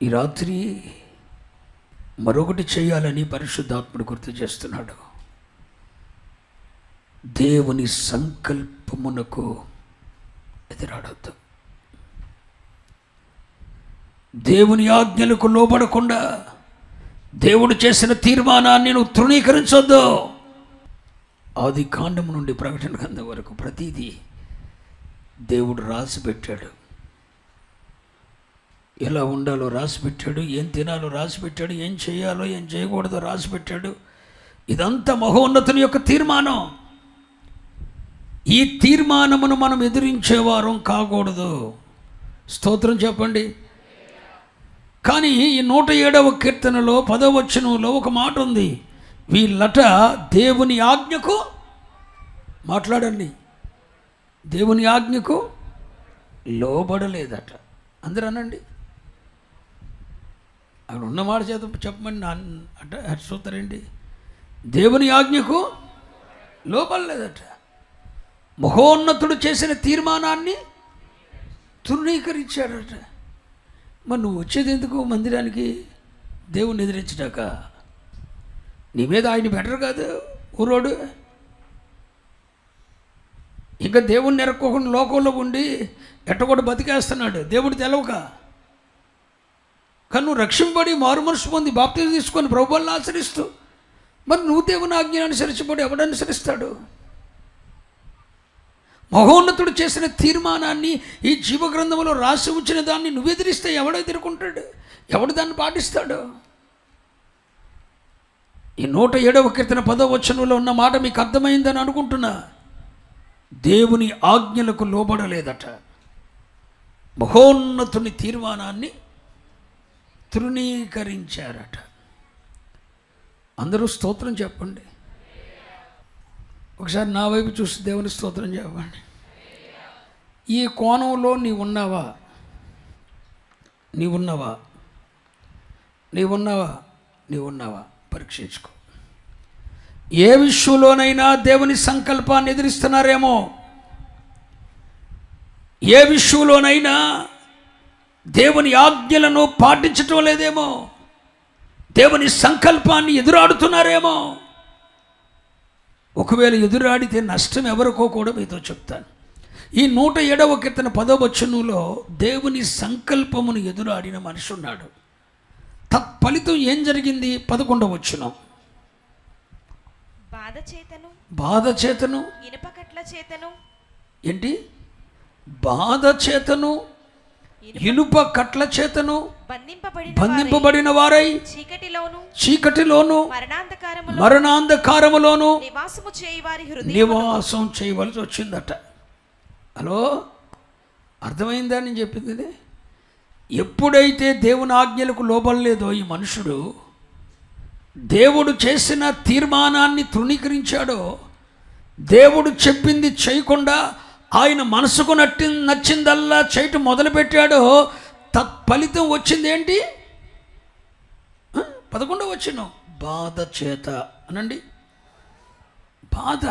ఈ రాత్రి మరొకటి చేయాలని పరిశుద్ధాత్ముడు గుర్తు చేస్తున్నాడు. దేవుని సంకల్పమునకు ఎదురాడొద్దు. దేవుని ఆజ్ఞలకు లోబడకుండా దేవుడు చేసిన తీర్మానాన్ని నువ్వు తృణీకరించొద్దు. ఆది కాండం నుండి ప్రకటన గ్రంథం వరకు ప్రతిదీ దేవుడు రాసి పెట్టాడు. ఎలా ఉండాలో రాసి పెట్టాడు, ఏం తినాలో రాసి పెట్టాడు, ఏం చేయాలో ఏం చేయకూడదో రాసి పెట్టాడు. ఇదంతా మహోన్నతుని యొక్క తీర్మానం. ఈ తీర్మానమును మనం ఎదిరించేవారం కాకూడదు. స్తోత్రం చెప్పండి. కానీ ఈ 107వ కీర్తనలో 10వ వచనంలో ఒక మాట ఉంది. వీళ్ళట దేవుని ఆజ్ఞకు మాట్లాడండి, దేవుని ఆజ్ఞకు లోబడలేదట. అందరూ అనండి. అక్కడ ఉన్న మాట చేత చెప్పమని అంటే చూస్తారండి. దేవుని ఆజ్ఞకు లోబడలేదట. మహోన్నతుడు చేసిన తీర్మానాన్ని తృణీకరించాడట. మరి నువ్వు వచ్చేది ఎందుకు మందిరానికి? దేవుణ్ణి ఎదిరించడాక? నీ మీద ఆయన బెటర్ కాదు ఊరోడు. ఇంకా దేవుణ్ణి ఎరక్కోకుండా లోకంలో ఉండి ఎట్టగొడ బతికేస్తున్నాడు దేవుడు తెలవక. కానీ నువ్వు రక్షింపబడి మారు మనసు పొంది బాప్తిజం తీసుకొని ప్రభువులను ఆచరిస్తూ మరి నువ్వు దేవుని ఆజ్ఞను అనుసరించబడి ఎవడనుసరిస్తాడు? మహోన్నతుడు చేసిన తీర్మానాన్ని, ఈ జీవగ్రంథంలో రాసి ఉంచిన దాన్ని నువ్వు ఎదిరిస్తే ఎవడు ఎదుర్కొంటాడు? ఎవడు దాన్ని పాటిస్తాడు? ఈ 107వ కీర్తన 10వ వచనంలో ఉన్న మాట మీకు అర్థమైందని అనుకుంటున్నా. దేవుని ఆజ్ఞలకు లోబడలేదట. మహోన్నతుని తీర్మానాన్ని తృణీకరించారట. అందరూ స్తోత్రం చెప్పండి. ఒకసారి నా వైపు చూసి దేవుని స్తోత్రం చెప్పండి. ఈ కోణంలో నీవున్నావా? పరీక్షించుకో. ఏ విషయంలోనైనా దేవుని సంకల్పాన్ని ఎదిరిస్తున్నారేమో, ఏ విషయంలోనైనా దేవుని ఆజ్ఞలను పాటించటం లేదేమో, దేవుని సంకల్పాన్ని ఎదురాడుతున్నారేమో. ఒకవేళ ఎదురాడితే నష్టం ఎవరికో కూడా మీతో చెప్తాను. ఈ 107వ కీర్తన 10వ వచనంలో దేవుని సంకల్పమును ఎదురాడిన మనిషి ఉన్నాడు. తత్ఫలితం ఏం జరిగింది? 11వ వచనం. బాధ చేతను ఇనుపకట్ల చేతను. ఏంటి? బాధ చేతను ఇనుప కట్ల చేతను బంధింపబడిన వారై చీకటిలోను మరణాంధకారములోను నివాసం చేయవలసి వచ్చిందట. హలో, అర్థమైందా నేను చెప్పింది? ఎప్పుడైతే దేవుని ఆజ్ఞలకు లోబడలేదో ఈ మనుషుడు, దేవుడు చేసిన తీర్మానాన్ని తృణీకరించాడో, దేవుడు చెప్పింది చేయకుండా ఆయన మనసుకు నచ్చిందల్లా చేయటం మొదలుపెట్టాడో, తత్ఫలితం వచ్చింది ఏంటి? 11వ వచనం. బాధ చేత అనండి. బాధ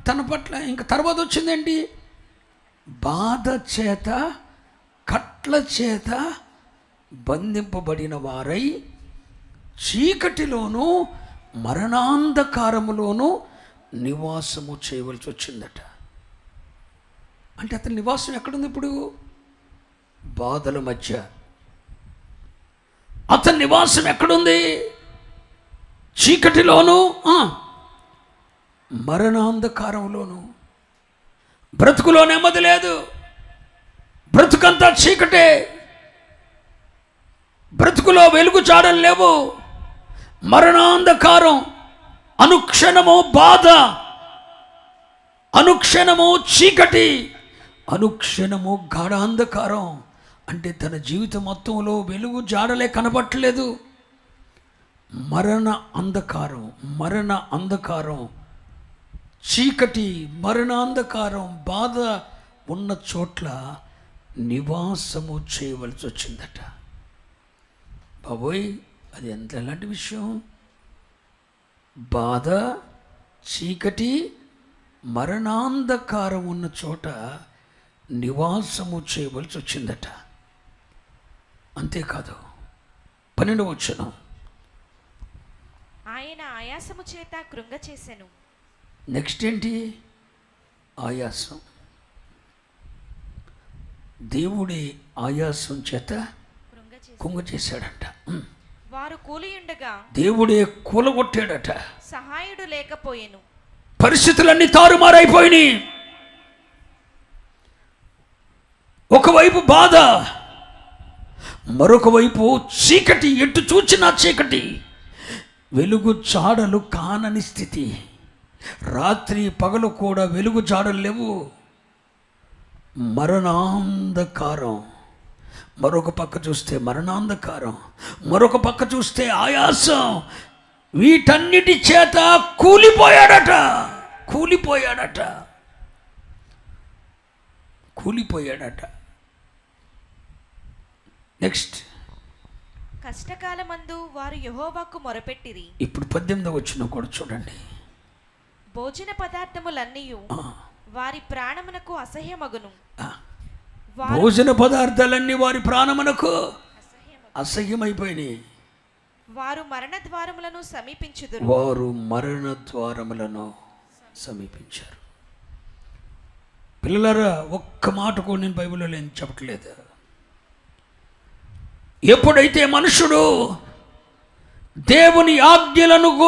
తన పట్ల ఇంకా తర్వాత వచ్చిందేంటి? బాధ చేత కట్ల చేత బంధింపబడిన వారై చీకటిలోను మరణాంధకారములోను నివాసము చేయవలసి వచ్చిందట. అంటే అతని నివాసం ఎక్కడుంది ఇప్పుడు? బాధల మధ్య. అతని నివాసం ఎక్కడుంది? చీకటిలోను మరణాంధకారంలోను. బ్రతుకులో నెమ్మది లేదు, బ్రతుకంతా చీకటే, బ్రతుకులో వెలుగు చాడలు లేవు, మరణాంధకారం, అనుక్షణము బాధ, అనుక్షణము చీకటి, అనుక్షణము గాఢాంధకారం. అంటే తన జీవితం మొత్తంలో వెలుగు జాడలే కనబట్టలేదు. మరణ అంధకారం, చీకటి, మరణాంధకారం, బాధ ఉన్న చోట్ల నివాసము చేయవలసి వచ్చిందట. బాబోయ్, అది ఎలాంటి విషయం? బాధ, చీకటి, మరణాంధకారం ఉన్న చోట నివాసము చేయవలసి వచ్చిందట. అంతేకాదు 12వ వచనం, ఆయన ఆయాసము చేత కృంగ చేసెను. నెక్స్ట్ ఏంటి? ఆయాసం. దేవుడి ఆయాసం చేత కుంగ చేశాడంట. వారు కూలియుండగా దేవుడే కూలగొట్టాడట. సహాయుడు లేకపోయెను. పరిస్థితులన్నీ తారుమారైపోయినాయి. ఒకవైపు బాధ, మరొక వైపు చీకటి, ఎటు చూచినా చీకటి, వెలుగు జాడలు కానని స్థితి. రాత్రి పగలు కూడా వెలుగు జాడలు లేవు. మరణాంధకారం. మరొక పక్క చూస్తే మరణాంధకారం, మరొక పక్క చూస్తే ఆయాసం. వీటన్నిటి చేత కూలిపోయాడట. నెక్స్ట్, కష్టకాలమందు వారు యెహోవాకు మొరపెట్టిరి. ఇప్పుడు 18వ వచనం కూడా చూడండి. భోజన పదార్థములన్నీయు వారి ప్రాణమునకు అసహ్యమగును. భోజన పదార్థాలన్నీ వారి ప్రాణమునకు అసహ్యమైపోయినాయి. వారు మరణ ద్వారములను సమీపించారు. పిల్లలారా, ఒక్క మాట కూడా నేను బైబిల్లో నేను చెప్పట్లేదు. ఎప్పుడైతే మనుషుడు దేవుని ఆజ్ఞలకు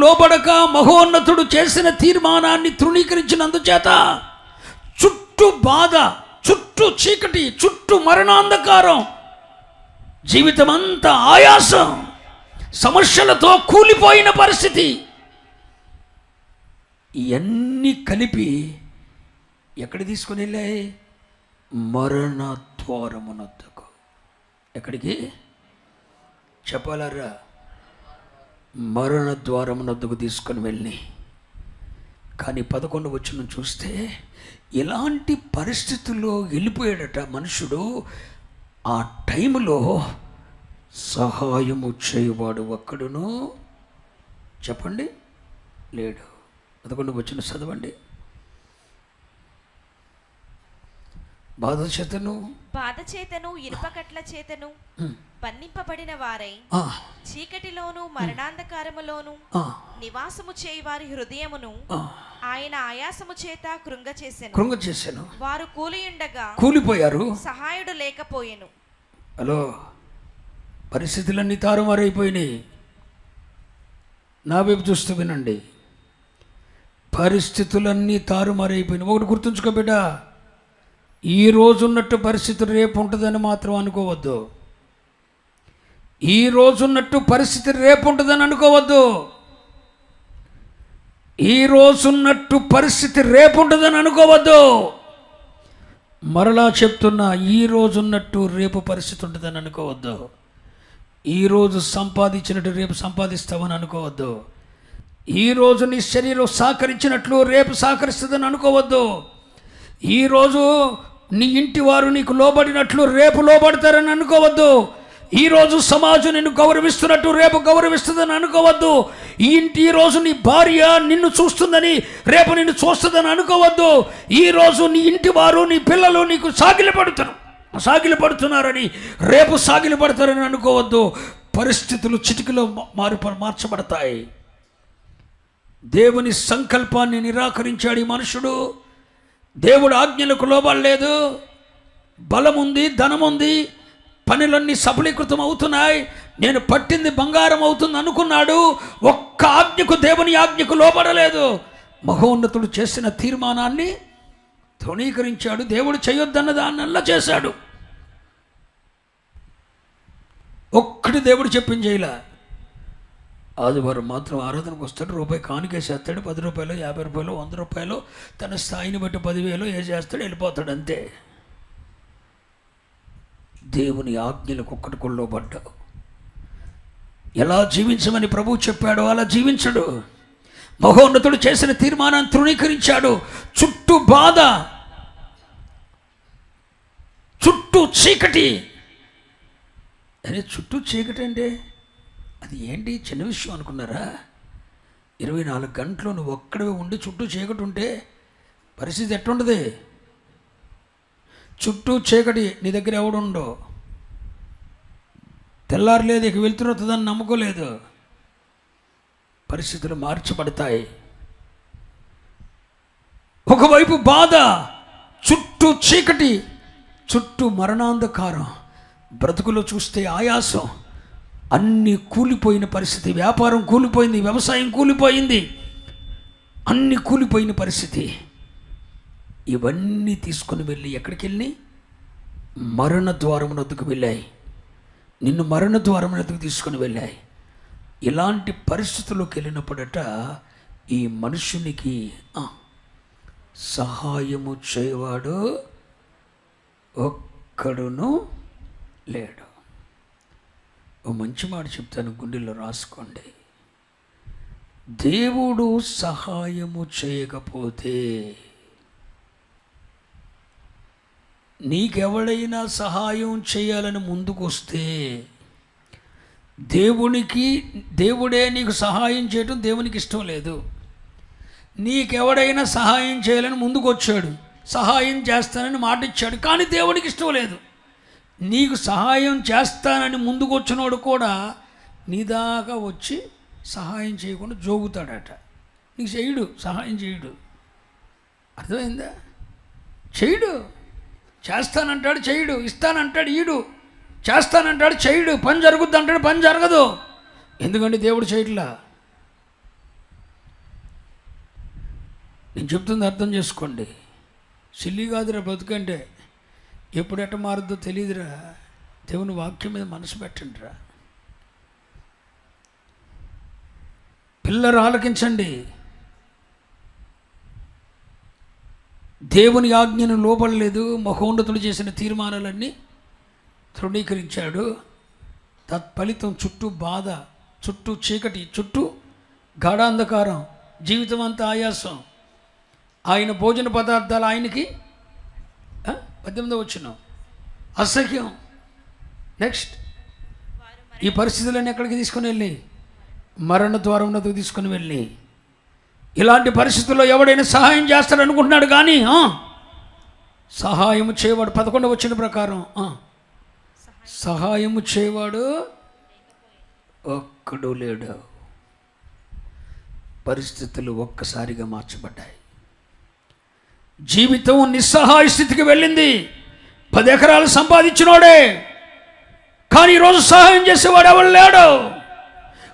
లోబడక మహోన్నతుడు చేసిన తీర్మానాన్ని తృణీకరించినందుచేత చుట్టూ బాధ, చుట్టూ చీకటి, చుట్టూ మరణాంధకారం, జీవితం అంతా ఆయాసం, సమస్యలతో కూలిపోయిన పరిస్థితి. ఇవన్నీ కలిపి ఎక్కడికి తీసుకుని వెళ్ళాయి? మరణ ద్వారమునొద్దకు. ఎక్కడికి చెప్పాలరా? మరణ ద్వారమునొద్దకు తీసుకొని వెళ్ళి. కానీ 11వ వచనం చూస్తే ఇలాంటి పరిస్థితుల్లో వెళ్ళిపోయాడట మనుషుడు. ఆ టైంలో సహాయము చేయవాడు ఒక్కడును చెప్పండి లేడు. 11వ వచనం చదవండి. బాధ చేతను ఇనుపకట్ల చేతను బంధింపబడిన వారై చీకటిలోను మరణాంధకారములోను నివాసము చేయి వారి హృదయమును ఆయన ఆయాసము చేత కృంగ చేసెను. వారు కూలిపోయారు, సహాయుడు లేకపోయెను. హలో, పరిస్థితులన్నీ తారుమారైపోయినాయి. నా వైపు చూస్తూ వినండి. పరిస్థితులన్నీ తారుమారైపోయినాయి. ఒకటి గుర్తుంచుకో బిడ్డ, ఈ రోజున్నట్టు పరిస్థితి రేపు ఉంటుందని మాత్రం అనుకోవద్దు. ఈ రోజున్నట్టు పరిస్థితి రేపు ఉంటుందని అనుకోవద్దు. ఈ రోజున్నట్టు పరిస్థితి రేపు ఉంటుందని అనుకోవద్దు. మరలా చెప్తున్నా, ఈ రోజున్నట్టు రేపు పరిస్థితి ఉంటుందని అనుకోవద్దు. ఈరోజు సంపాదించినట్టు రేపు సంపాదిస్తామని అనుకోవద్దు. ఈరోజు నీ శరీరం సహకరించినట్లు రేపు సహకరిస్తుందని అనుకోవద్దు. ఈరోజు నీ ఇంటి వారు నీకు లోబడినట్లు రేపు లోబడతారని అనుకోవద్దు. ఈరోజు సమాజం నిన్ను గౌరవిస్తున్నట్టు రేపు గౌరవిస్తుందని అనుకోవద్దు. ఈరోజు నీ భార్య నిన్ను చూస్తుందని రేపు నిన్ను చూస్తుందని అనుకోవద్దు. ఈరోజు నీ ఇంటి వారు నీ పిల్లలు నీకు సాగిలపడుతున్నారని రేపు సాగిలపడతారని అనుకోవద్దు. పరిస్థితులు చిటికలో మార్చబడతాయి. దేవుని సంకల్పాన్ని నిరాకరించాడు ఈ మనుషుడు. దేవుడు ఆజ్ఞలకు లోబడలేదు. బలం ఉంది, ధనం ఉంది, పనులన్నీ సఫలీకృతం అవుతున్నాయి, నేను పట్టింది బంగారం అవుతుంది అనుకున్నాడు. ఒక్క ఆజ్ఞకు, దేవుని ఆజ్ఞకు లోబడలేదు. మహోన్నతుడు చేసిన తీర్మానాన్ని తృణీకరించాడు. దేవుడు చేయొద్దన్న దాన్నల్లా చేశాడు. ఒక్కటి దేవుడు చెప్పింది చేయలే. ఆదివారం మాత్రం ఆరాధనకు వస్తాడు, రూపాయి కానుకేసేస్తాడు, 10 రూపాయలు, 50 రూపాయలు, 100 రూపాయలు, తన స్థాయిని బట్టి 10,000 వేసేస్తాడు, వెళ్ళిపోతాడు అంతే. దేవుని ఆజ్ఞలకు ఒక్కటి లోబడ్డాడు. ఎలా జీవించమని ప్రభువు చెప్పాడో అలా జీవించడు. మహోన్నతుడు చేసిన తీర్మానాన్ని తృణీకరించాడు. చుట్టూ బాధ, చుట్టూ చీకటి. అరే, చుట్టూ చీకటి అంటే అది ఏంటి చిన్న విషయం అనుకున్నారా? 24 గంటలు నువ్వు ఒక్కడే ఉండి చుట్టూ చీకటి ఉంటే పరిస్థితి ఎట్టుండదు? చుట్టూ చీకటి, నీ దగ్గర ఎవడుండో, తెల్లారు లేదు, ఇక వెళ్తురుతుందని నమ్మకోలేదు. పరిస్థితులు మార్చబడతాయి. ఒకవైపు బాధ, చుట్టూ చీకటి, చుట్టూ మరణాంధకారం, బ్రతుకులో చూస్తే ఆయాసం, అన్నీ కూలిపోయిన పరిస్థితి. వ్యాపారం కూలిపోయింది, వ్యవసాయం కూలిపోయింది, అన్నీ కూలిపోయిన పరిస్థితి. ఇవన్నీ తీసుకొని వెళ్ళి ఎక్కడికి వెళ్ళి మరణ ద్వారమునొద్దకు వెళ్ళాయి. నిన్ను మరణ ద్వారమునొద్దకు తీసుకొని వెళ్ళాయి. ఇలాంటి పరిస్థితుల్లోకి వెళ్ళినప్పుడట ఈ మనుషునికి సహాయము చేయవాడు ఒక్కడును లేడు. ఓ మంచి మాట చెప్తాను, గుండెల్లో రాసుకోండి. దేవుడు సహాయము చేయకపోతే, నీకెవడైనా సహాయం చేయాలని ముందుకు వస్తే, దేవుడే నీకు సహాయం చేయటం దేవునికి ఇష్టం లేదు. నీకెవడైనా సహాయం చేయాలని ముందుకు వచ్చాడు, సహాయం చేస్తానని మాట ఇచ్చాడు, కానీ దేవునికి ఇష్టం లేదు. నీకు సహాయం చేస్తానని ముందుకు వచ్చినోడు కూడా నీ దాకా వచ్చి సహాయం చేయకుండా జోగుతాడట. నీకు చేయడు, సహాయం చేయడు. అర్థమైందా? చేయడు. చేస్తానంటాడు, చేయడు. ఇస్తానంటాడు, ఈడు. చేస్తానంటాడు, చేయడు. పని జరుగుద్ది అంటాడు, పని జరగదు. ఎందుకంటే దేవుడు చేయట్లా. నేను చెప్తుంది అర్థం చేసుకోండి. సిల్లి కాదురా బతుకంటే. ఎప్పుడు ఎట్ట మారుద్దో తెలియదురా. దేవుని వాక్యం మీద మనసు పెట్టండి రా. పిల్లలు ఆలకించండి. దేవుని ఆజ్ఞను లోబడలేదు, మహోన్నతుడు చేసిన తీర్మానాలన్నీ తృణీకరించాడు. తత్ఫలితం చుట్టూ బాధ, చుట్టూ చీకటి, చుట్టూ గాఢాంధకారం, జీవితం అంతా ఆయాసం. ఆయన భోజన పదార్థాలు ఆయనకి 18వ వచనం అసహ్యం. నెక్స్ట్, ఈ పరిస్థితులను ఎక్కడికి తీసుకుని వెళ్ళి మరణ ద్వారమునకు తీసుకుని వెళ్ళి, ఇలాంటి పరిస్థితుల్లో ఎవడైనా సహాయం చేస్తాడు అనుకుంటున్నాడు, కానీ సహాయము చేయవాడు 11వ వచనం ప్రకారం సహాయము చేయవాడు ఒక్కడు లేడు. పరిస్థితులు ఒక్కసారిగా మార్చబడ్డాయి. జీవితం నిస్సహాయ స్థితికి వెళ్ళింది. 10 ఎకరాలు సంపాదించినోడే, కానీ ఈరోజు సహాయం చేసేవాడు ఎవరు లేడు.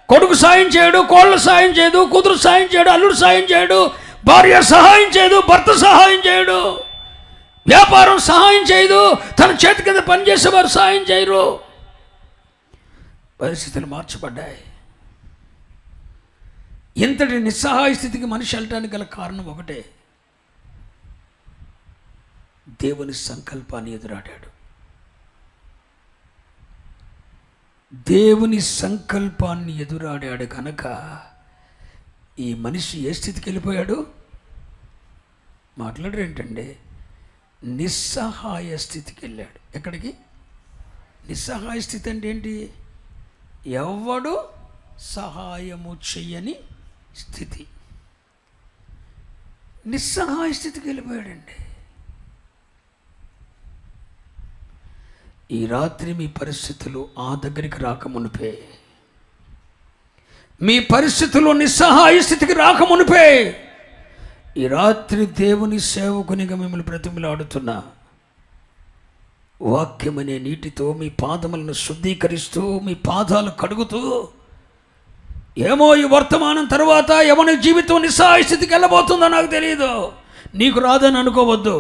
కొడుకు సాయం చేయడు, కోళ్ళ సాయం చేయదు, కూతురు సాయం చేయడు, అల్లుడు సాయం చేయడు, భార్య సహాయం చేయదు, భర్త సహాయం చేయడు, వ్యాపారం సహాయం చేయదు, తన చేతి కింద పనిచేసేవారు సహాయం చేయరు. పరిస్థితులు మార్చబడ్డాయి. ఇంతటి నిస్సహాయ స్థితికి మనిషి వెళ్ళటానికి గల కారణం ఒకటే, దేవుని సంకల్పాన్ని ఎదురాడాడు. దేవుని సంకల్పాన్ని ఎదురాడాడు కనుక ఈ మనిషి ఏ స్థితికి వెళ్ళిపోయాడు? మాట్లాడరు ఏంటండి? నిస్సహాయ స్థితికి వెళ్ళాడు. ఎక్కడికి? నిస్సహాయ స్థితి అంటే ఏంటి? ఎవడు సహాయము చెయ్యని స్థితి. నిస్సహాయ స్థితికి వెళ్ళిపోయాడండి. ఈ రాత్రి మీ పరిస్థితులు ఆ దగ్గరికి రాకమునిపే, మీ పరిస్థితులు నిస్సహాయ స్థితికి రాకమునిపే, ఈ రాత్రి దేవుని సేవకునిగా మిమ్మల్ని బ్రతిమలాడుతున్నా, వాక్యమనే నీటితో మీ పాదములను శుద్ధీకరిస్తూ, మీ పాదాలు కడుగుతూ, ఏమో ఈ వర్తమానం తర్వాత ఎవరి జీవితం నిస్సహాయ స్థితికి వెళ్ళబోతుందో నాకు తెలియదు, నీకు రాదని అనుకోవద్దు.